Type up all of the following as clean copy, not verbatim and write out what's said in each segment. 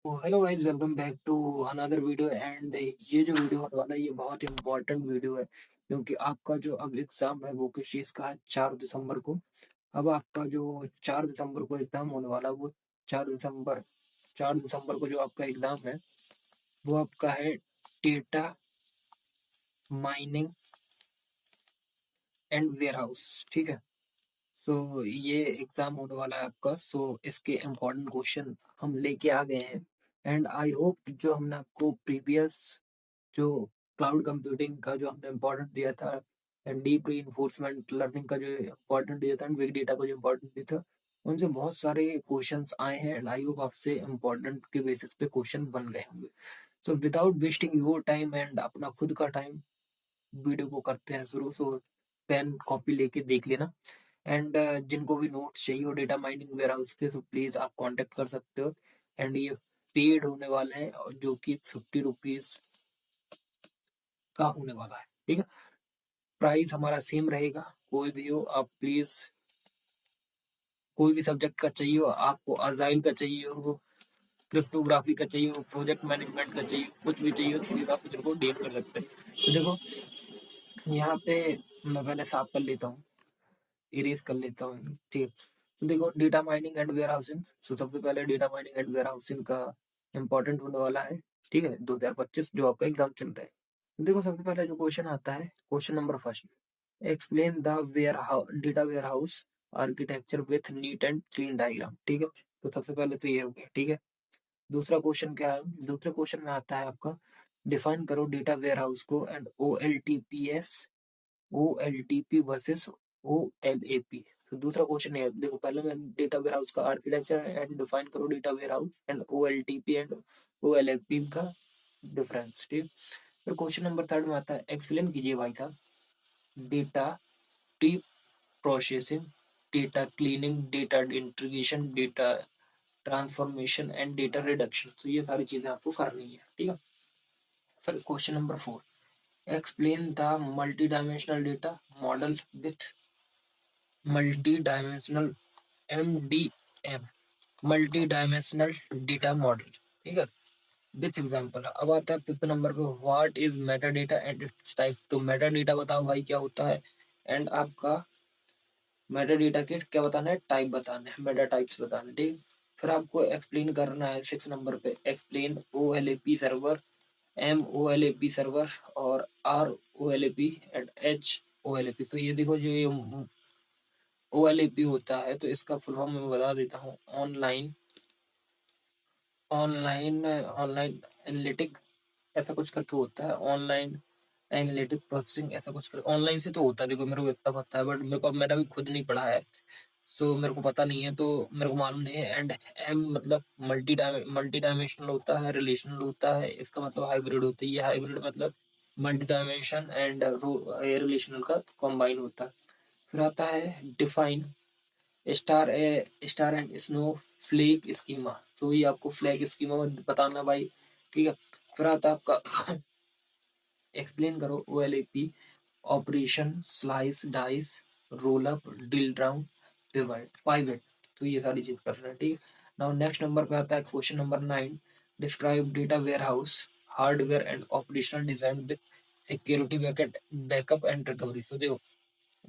तो hello guys, welcome back to another video. And ये जो वीडियो होने वाला है ये बहुत इंपॉर्टेंट वीडियो है, क्योंकि आपका जो अब एग्जाम है वो किस चीज़ का है, 4 दिसंबर को। अब आपका जो 4 दिसंबर को एग्जाम होने वाला है वो 4 दिसंबर 4 दिसंबर को जो आपका एग्जाम है वो आपका है data mining and warehouse. ठीक है। सो ये एग्जाम होने वाला है आपका। सो इसके इम्पोर्टेंट क्वेश्चन हम लेके आ गए हैं। एंड आई होप जो हमने आपको प्रीवियस जो क्लाउड कंप्यूटिंग का जो हमने इम्पोर्टेंट दिया था एंड डीप रीइंफोर्समेंट लर्निंग का जो इम्पोर्टेंट दिया था एंड बिग डेटा को जो इम्पोर्टेंट दिया था, उनसे बहुत सारे क्वेश्चंस आए हैं। एंड आई होप आपसे इम्पोर्टेंट के बेसिस पे क्वेश्चन बन गए होंगे। So without wasting your time and अपना खुद का टाइम, वीडियो को करते हैं शुरू। सो पेन कॉपी लेके देख लेना। एंड जिनको भी नोट्स चाहिए हो डेटा माइनिंग वेयर हाउस के, तो प्लीज आप कांटेक्ट कर सकते हो। एंड ये पेड होने वाले हैं, और जो कि 50 रुपीज का होने वाला है। ठीक है। प्राइस हमारा सेम रहेगा। कोई भी हो आप प्लीज, कोई भी सब्जेक्ट का चाहिए हो, आपको अजाइल का चाहिए हो, क्रिप्टोग्राफी का चाहिए हो, प्रोजेक्ट मैनेजमेंट का चाहिए हो, कुछ भी चाहिए हो तो प्लीज आप मेरे को डीएम कर सकते हैं। तो देखो, यहाँ पे मैं पहले साफ कर लेता हूँ, इरेज कर लेता हूँ। ठीक है। तो देखो, data mining and warehousing. तो सबसे पहले data mining and warehousing का इम्पोर्टेंट होने वाला है। ठीक है, 2025 जो आपका एग्जाम चल रहा है। देखो, सबसे पहले जो क्वेश्चन आता है, question number first, explain the data warehouse architecture with neat and clean diagram. ठीक है। तो सबसे पहले तो ये हो गया। ठीक है। दूसरा क्वेश्चन क्या है, दूसरे क्वेश्चन में आता है आपका, डिफाइन करो डेटा वेयर हाउस को एंड OLTP वर्सेस OLAP। तो दूसरा क्वेश्चन है, देखो पहले मैं डेटा वेयर हाउस का आर्किटेक्चर एंड डिफाइन करो data warehouse and OLTP and OLAP का डिफरेंस। ठीक। फिर क्वेश्चन नंबर थर्ड में आता है, एक्सप्लेन कीजिए भाई साहब data pre processing, data cleaning, data integration, data transformation and data reduction. तो ये सारी चीजें आपको करनी है। ठीक है। फिर question number four, explain the multi dimensional data model with multi dimensional MDM, multi dimensional data model. ठीक है, विथ एग्जांपल। अब आता है फिफ्थ नंबर पे, what is Meta data and it's type. तो मेटा डेटा बताओ भाई क्या होता है, एंड आपका मेटा डेटा के क्या बताना है, टाइप बताना है, मेटा टाइप्स बताना है। ठीक। फिर आपको एक्सप्लेन करना है सिक्स नंबर पे, explain OLAP server, MOLAP server और ROLAP एंड HOLAP। तो ये देखो, जो ये OLAP होता है तो इसका फुल फॉर्म मैं बता देता हूँ, ऑनलाइन ऑनलाइन ऑनलाइन एनालिटिक, ऐसा कुछ करके होता है, ऑनलाइन एनालिटिक प्रोसेसिंग, ऐसा कुछ कर, ऑनलाइन से तो होता है। देखो मेरे को इतना पता है, बट मेरे को, मैंने भी खुद नहीं पढ़ा है, सो मेरे को पता नहीं है, तो मेरे को मालूम नहीं है। एंड एम मतलब मल्टी डायमेंशनल होता है, रिलेशनल होता है, इसका मतलब हाइब्रिड होता है। ये हाइब्रिड मतलब मल्टी डायमेंशन एंड रिलेशनल का कॉम्बाइन होता है। फिर आता है define star and snowflake schema. तो ये आपको फ्लैग स्कीमा बताना भाई। ठीक है। फिर आता है आपका, एक्सप्लेन करो OLAP operation, slice, dice, roll up, drill down, pivot. तो ये सारी चीज कर रहे हैं। ठीक। नाउ नेक्स्ट नंबर पे आता है question number 9, describe data warehouse hardware and operational design with security backup and recovery. तो देखो,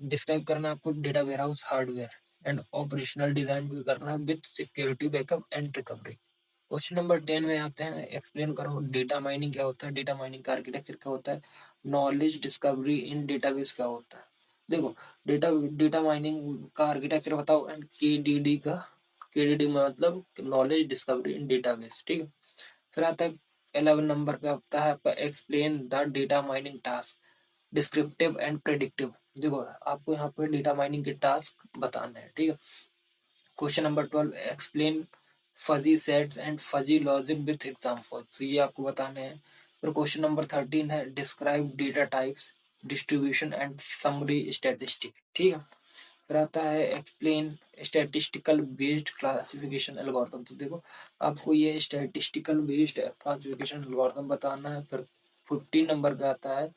डिस्क्राइब करना है आपको data warehouse hardware and operational design भी करना है with security backup and recovery. Question number 10 में आते हैं, एक्सप्लेन करो डेटा माइनिंग क्या होता है, डेटा माइनिंग का आर्किटेक्चर क्या होता है, नॉलेज डिस्कवरी इन डेटाबेस क्या होता है। देखो, डेटा डेटा माइनिंग का आर्किटेक्चर बताओ एंड KDD मतलब नॉलेज डिस्कवरी इन डेटाबेस। ठीक है। फिर आता है 11 नंबर पे आता है आपका, explain the data mining task, descriptive and predictive. देखो, आपको यहाँ पे डेटा माइनिंग के टास्क बताने हैं। ठीक है। Question number 12, explain fuzzy sets and fuzzy logic with example. तो ये आपको बताने हैं। फिर क्वेश्चन नंबर 13 है, describe data types, distribution and summary statistic. ठीक है। फिर आता है, explain statistical based classification algorithm. तो देखो, आपको ये स्टैटिस्टिकल बेस्ड क्लासिफिकेशन एल्गोरिथम बताना है। फिर 15 नंबर पे आता है,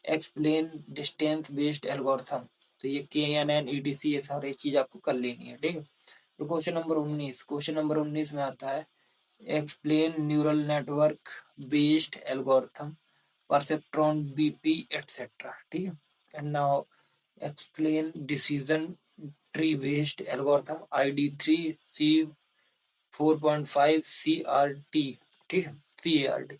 एक्सप्लेन डिस्टेंस बेस्ड एल्गोरिथम। तो ये KNN EDC, ये सारी चीज आपको कर लेनी है। ठीक है। तो क्वेश्चन नंबर 19, क्वेश्चन नंबर 19 में आता है, explain neural network based algorithm, perceptron, BP etcetera, ठीक है। And now explain decision tree based algorithm, ID3, C4.5, CRT, ठीक है, CART।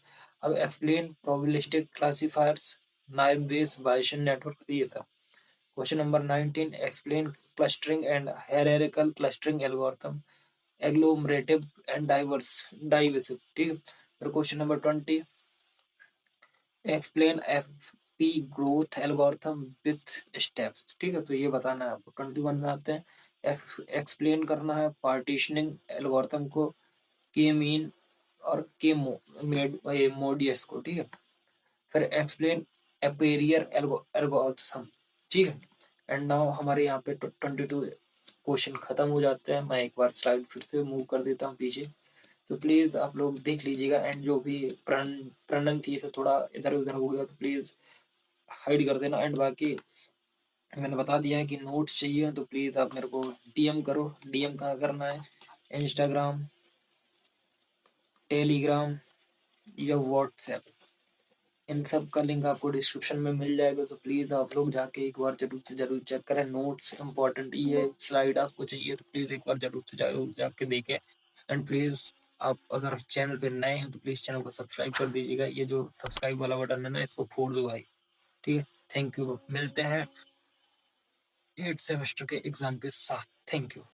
अब explain probabilistic classifiers, naive based Bayesian network, ये था। Question number 19, explain clustering and hierarchical clustering algorithm, agglomerative and divisive, ठीक है। फिर question number 20, explain FP growth algorithm with steps, ठीक है। तो ये बताना है आपको। 21 में आते हैं, एक्सप्लेन करना है पार्टीशनिंग एल्गोरिथम को, के मीन और के मोडियस को, ठीक है। फिर एक्सप्लेन एपेरियर एल्गोरिथम, ठीक है। एंड नाउ हमारे यहाँ पे 22 क्वेश्चन खत्म हो जाते हैं। मैं एक बार स्लाइड फिर से मूव कर देता हूँ पीछे, तो प्लीज आप लोग देख लीजिएगा। एंड जो भी प्रोनाउंसिएशन थोड़ा इधर उधर हो गया तो प्लीज हाइड कर देना। एंड बाकी मैंने बता दिया है कि नोट्स चाहिए तो प्लीज आप मेरे को डीएम करो। डीएम कहाँ करना है? इंस्टाग्राम, टेलीग्राम या व्हाट्सएप, इन सब का लिंक आपको डिस्क्रिप्शन में मिल जाएगा। तो प्लीज आप लोग जाके एक बार जरूर से जरूर चेक करें। नोट्स इंपॉर्टेंट, ये स्लाइड आपको चाहिए तो प्लीज एक बार जरूर से जरूर जाके देखें। एंड प्लीज आप अगर चैनल पे नए हैं तो प्लीज चैनल को सब्सक्राइब कर दीजिएगा। ये जो सब्सक्राइब वाला बटन है ना, इसको फोड़ दो भाई, ठीक है। थैंक यू, मिलते हैं 8 सेमेस्टर के एग्जाम के साथ। Thank you.